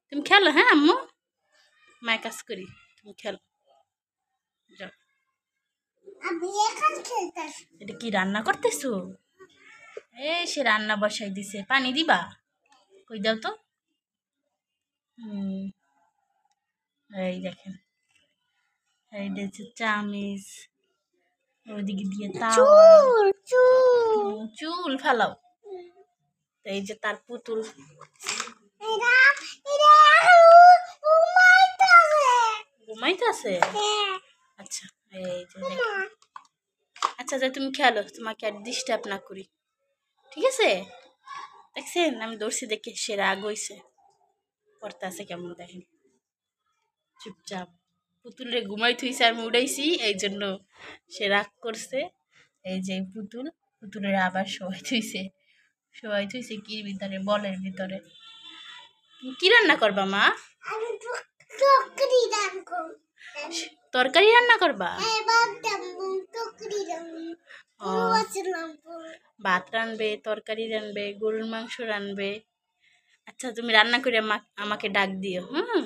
তুমি খেলো, হ্যাঁ আম্মু, মায়ের কাজ করি, তুমি খেলো, যাও। এটা কি রান্না করতেছো? এই সে রান্না বসাই দিছে, পানি দিবা? কই দাও তো। এই দেখেন, এই দিয়েছে চামিচ, ওইদিকে দিয়ে তাওয়া, চুল ফালাও। এই যে তার পুতুল, ঘুমাইতেছে। আচ্ছা, এই যে দেখেন। আচ্ছা যে তুমি খেলো, তোমাকে আর ডিস্টার্ব না করি, ঠিক আছে? দেখছেন আমি দৌড়ছি দেখে সে রাগ হইছে, পড়তে আছে কেমন দেখেন, চুপচাপ। পুতুলরে ঘুমাই থুইছে, আমি উড়াইছি, এই জন্য সে রাগ করছে। এই যে পুতুল, পুতুলের আবার শোয়াই থুইছে কির ভিতরে, বলের ভিতরে। কি রান্না করবা মা? তরকারি রান্না করবা? ভাত রানবে, তরকারি রানবে, গরুর মাংস রানবে। আচ্ছা তুমি রান্না করে আমাকে ডাক দিও, হুম।